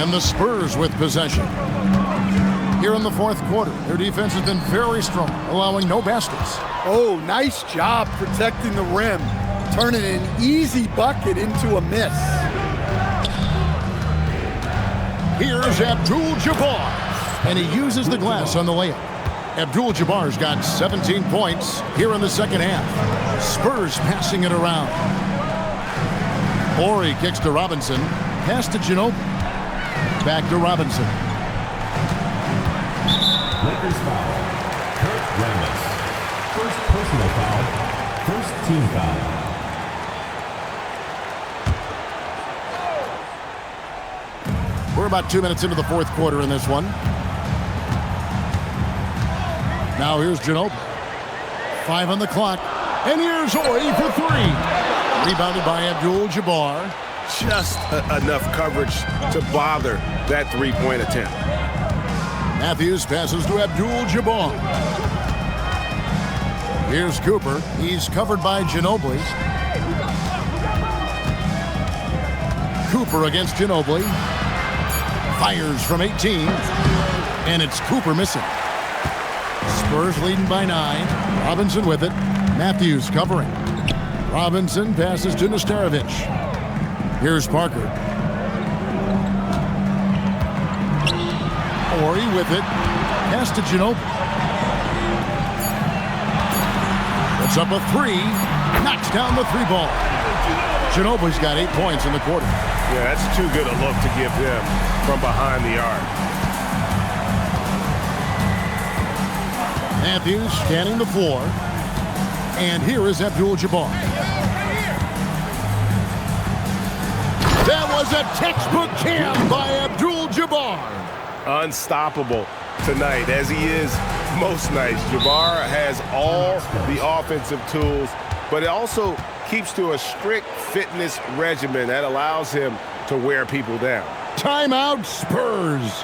And the Spurs with possession. Here in the fourth quarter, their defense has been very strong, allowing no baskets. Oh, nice job protecting the rim. Turning an easy bucket into a miss. Here's Abdul-Jabbar, and he uses the glass on the layup. Abdul-Jabbar's got 17 points here in the second half. Spurs passing it around. Ori kicks to Robinson. Pass to Ginobili. Back to Robinson. Lakers foul. Kurt Rambis. First personal foul. First team foul. We're about 2 minutes into the fourth quarter in this one. Now here's Ginobili. 5 on the clock. And here's Ori for 3. Rebounded by Abdul-Jabbar. Just enough coverage to bother that three-point attempt. Matthews passes to Abdul-Jabbar. Here's Cooper. He's covered by Ginobili. Cooper against Ginobili. Fires from 18. And it's Cooper missing. Spurs leading by 9. Robinson with it. Matthews covering. Robinson passes to Nesterovic. Here's Parker. Ori with it. Pass to Ginobili. Puts up a 3. Knocks down the 3 ball. Ginobili's got 8 points in the quarter. Yeah, that's too good a look to give him from behind the arc. Matthews scanning the floor. And here is Abdul-Jabbar. That was a textbook cam by Abdul-Jabbar. Unstoppable tonight, as he is most nights. Jabbar has all the offensive tools, but it also keeps to a strict fitness regimen that allows him to wear people down. Timeout, Spurs.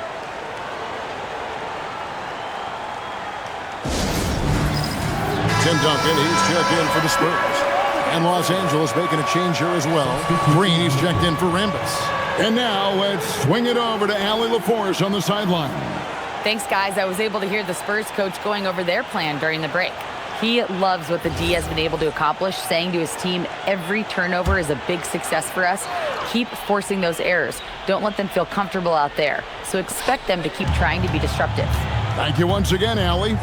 Tim Duncan, he's checked in for the Spurs. And Los Angeles making a change here as well. Green, he's checked in for Rambis. And now let's swing it over to Allie LaForce on the sideline. Thanks, guys. I was able to hear the Spurs coach going over their plan during the break. He loves what the D has been able to accomplish, saying to his team, every turnover is a big success for us. Keep forcing those errors. Don't let them feel comfortable out there. So expect them to keep trying to be disruptive. Thank you once again, Allie.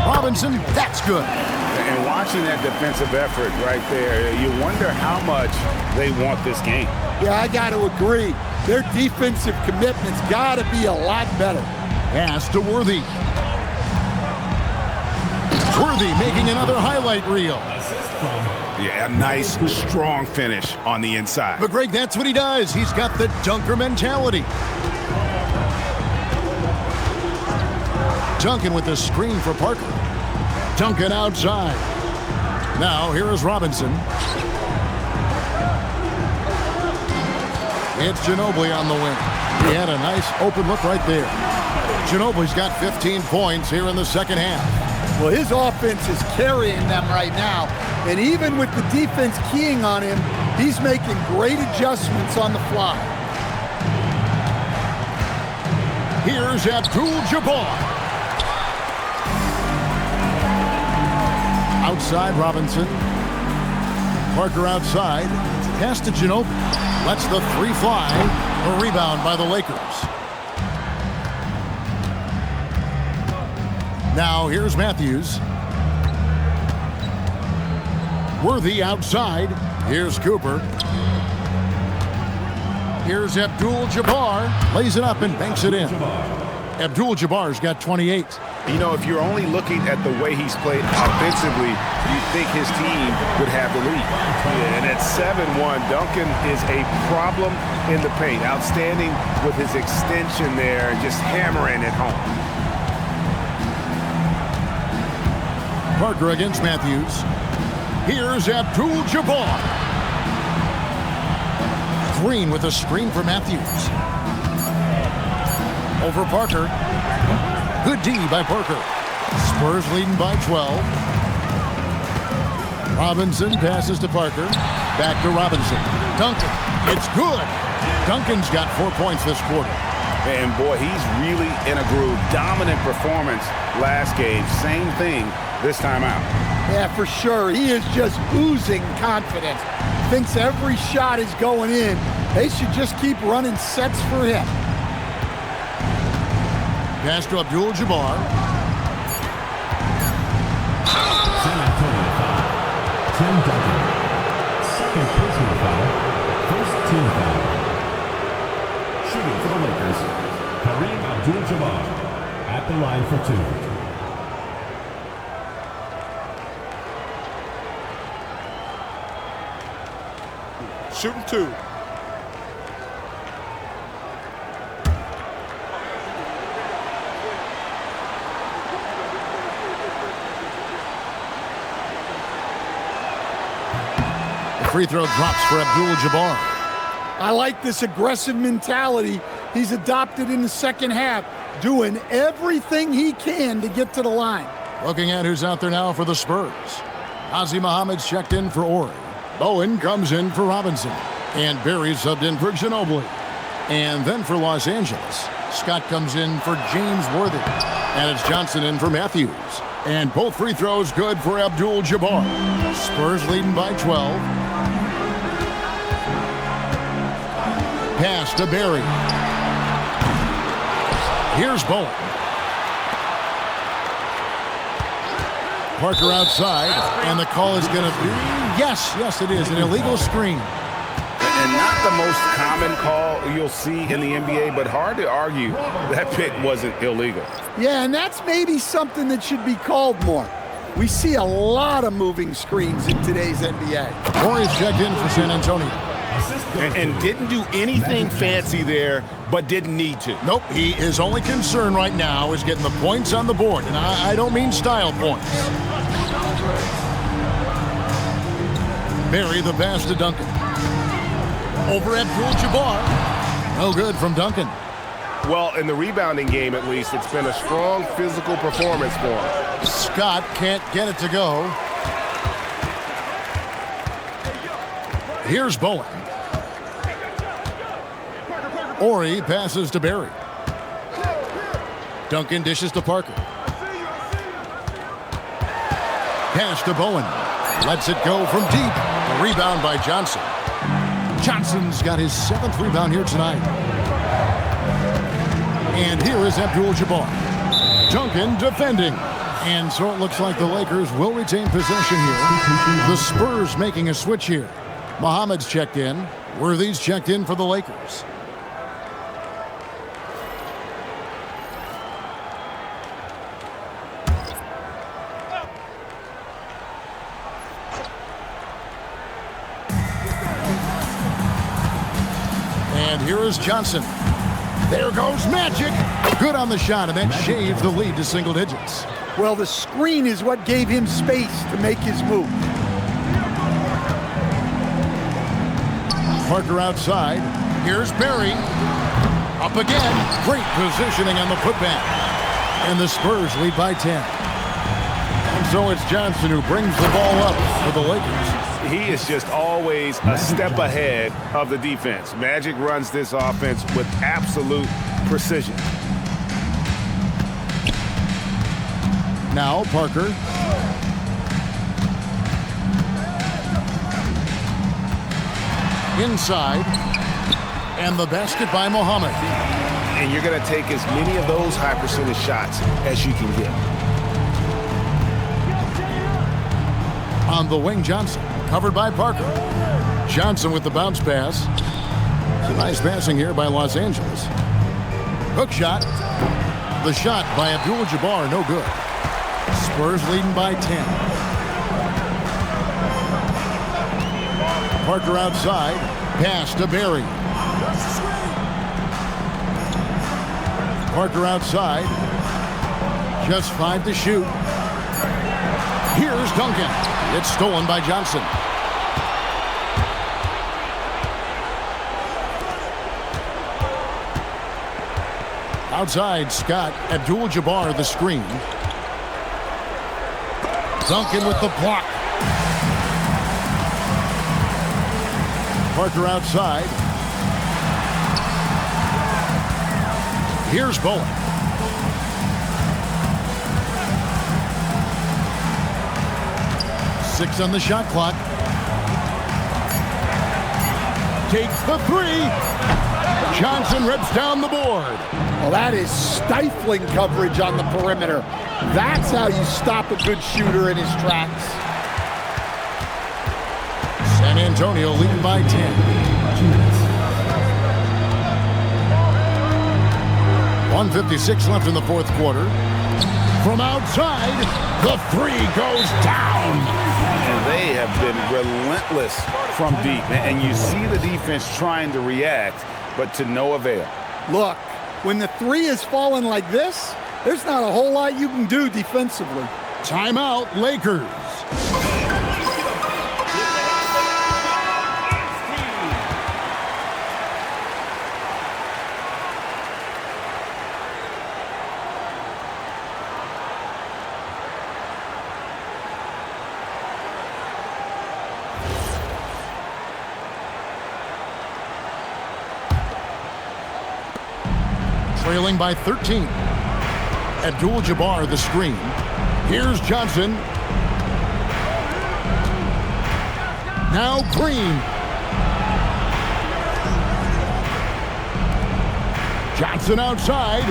Robinson, that's good. And watching that defensive effort right there, you wonder how much they want this game. Yeah, I got to agree. Their defensive commitment's got to be a lot better. Pass to Worthy. Worthy making another highlight reel. Yeah, a nice, strong finish on the inside. But Greg, that's what he does. He's got the dunker mentality. Duncan with the screen for Parker. Duncan outside. Now, here is Robinson. It's Ginobili on the wing. He had a nice open look right there. Ginobili's got 15 points here in the second half. Well, his offense is carrying them right now. And even with the defense keying on him, He's making great adjustments on the fly. Here's Abdul-Jabbar. Outside Robinson. Parker outside. Pass to Ginobili. Lets the three fly. A rebound by the Lakers. Now here's Matthews. Worthy outside. Here's Cooper. Here's Abdul-Jabbar. Lays it up and banks it in. Abdul-Jabbar's got 28. You know, if you're only looking at the way he's played offensively, you'd think his team would have the lead. Yeah, and at 7-1, Duncan is a problem in the paint. Outstanding with his extension there, just hammering it home. Parker against Matthews. Here's Abdul-Jabbar. Green with a screen for Matthews. Over Parker. Good D by Parker. Spurs leading by 12. Robinson passes to Parker. Back to Robinson. Duncan. It's good. Duncan's got 4 points this quarter. And boy, he's really in a groove. Dominant performance last game. Same thing this time out. Yeah, for sure. He is just oozing confidence. Thinks every shot is going in. They should just keep running sets for him. Pass to Abdul-Jabbar. San Antonio foul. Tim Duncan. Second personal foul. First team foul. Shooting for the Lakers, Kareem Abdul-Jabbar at the line for two. Shooting two. Free throw drops for Abdul-Jabbar. I like this aggressive mentality he's adopted in the second half, doing everything he can to get to the line. Looking at who's out there now for the Spurs. Ozzie Muhammad's checked in for Ori. Bowen comes in for Robinson. And Barry subbed in for Ginobili. And then for Los Angeles, Scott comes in for James Worthy. And it's Johnson in for Matthews. And both free throws good for Abdul-Jabbar. Spurs leading by 12. Pass to Barry. Here's Bowen. Parker outside, and the call is going to be, yes, it is, an illegal screen. And not the most common call you'll see in the NBA, but hard to argue that pick wasn't illegal. Yeah, and that's maybe something that should be called more. We see a lot of moving screens in today's NBA. Corey's checked in for San Antonio. And didn't do anything fancy there, but didn't need to. Nope, his only concern right now is getting the points on the board, and I don't mean style points. Barry the pass to Duncan. Over Abdul-Jabbar. No good from Duncan. Well, in the rebounding game, at least, it's been a strong physical performance for him. Scott can't get it to go. Here's Bowen. Ori passes to Barry. Duncan dishes to Parker. Pass to Bowen. Lets it go from deep. A rebound by Johnson. Johnson's got his 7th rebound here tonight. And here is Abdul-Jabbar. Duncan defending. And so it looks like the Lakers will retain possession here. The Spurs making a switch here. Muhammad's checked in. Worthy's checked in for the Lakers. And here is Johnson. There goes Magic. Good on the shot, and that shaves the lead to single digits. Well, the screen is what gave him space to make his move. Parker outside. Here's Barry. Up again. Great positioning on the putback. And the Spurs lead by 10. And so it's Johnson who brings the ball up for the Lakers. he is just always a step ahead of the defense. Magic runs this offense with absolute precision. Now Parker. Inside. And the basket by Muhammad. And you're going to take as many of those high percentage shots as you can get. On the wing, Johnson. Covered by Parker. Johnson with the bounce pass. It's a nice passing here by Los Angeles. Hook shot. The shot by Abdul-Jabbar, no good. Spurs leading by 10. Parker outside. Pass to Barry. Parker outside. Just 5 to shoot. Here's Duncan. It's stolen by Johnson. Outside, Scott. Abdul-Jabbar the screen. Duncan with the block. Parker outside. Here's Bowen. Six on the shot clock. Takes the three. Johnson rips down the board. Well, that is stifling coverage on the perimeter. That's how you stop a good shooter in his tracks. San Antonio leading by 10. 1:56 left in the fourth quarter. From outside, the three goes down. And they have been relentless from deep. And you see the defense trying to react, but to no avail. Look, when the three is falling like this, there's not a whole lot you can do defensively. Timeout, Lakers. Trailing by 13. Abdul-Jabbar the screen. Here's Johnson. Now Green. Johnson outside.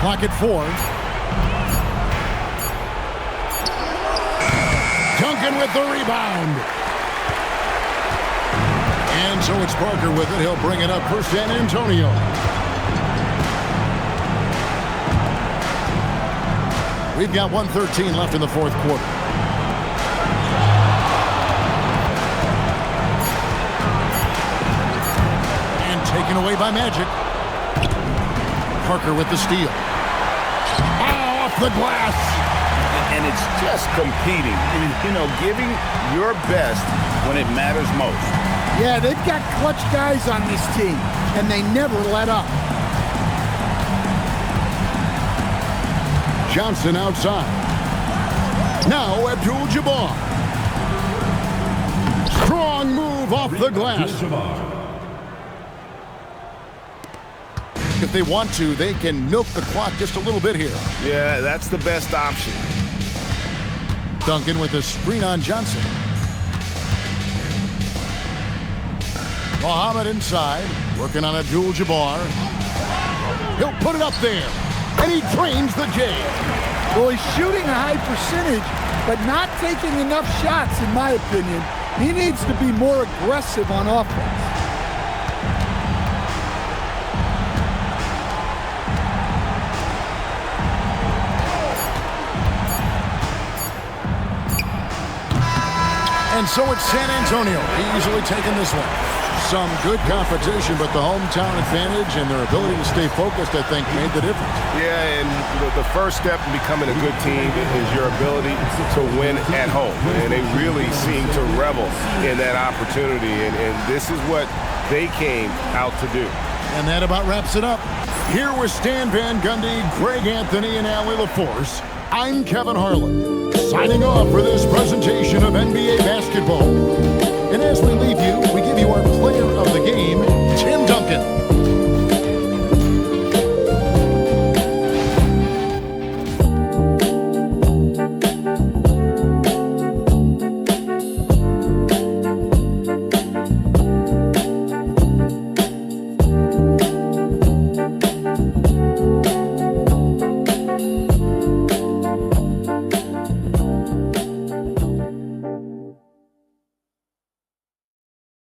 Clock at 4. Duncan with the rebound. And so it's Parker with it. He'll bring it up for San Antonio. We've got 1:13 left in the fourth quarter. And taken away by Magic. Parker with the steal. Off the glass. And it's just competing. You know, giving your best when it matters most. Yeah, they've got clutch guys on this team, and they never let up. Johnson outside. Now Abdul-Jabbar. Strong move off the glass. If they want to, they can milk the clock just a little bit here. Yeah, that's the best option. Duncan with a screen on Johnson. Muhammad inside, working on Abdul-Jabbar. He'll put it up there. And he drains the J. Well, he's shooting a high percentage, but not taking enough shots, in my opinion. He needs to be more aggressive on offense. And so it's San Antonio easily taking this one. Some good competition, but the hometown advantage and their ability to stay focused, I think, made the difference. Yeah, and the first step in becoming a good team is your ability to win at home. And they really seem to revel in that opportunity, and this is what they came out to do. And that about wraps it up. Here with Stan Van Gundy, Greg Anthony, and Allie LaForce. I'm Kevin Harlan, signing off for this presentation of NBA basketball. And as we leave you, we give you our player of the game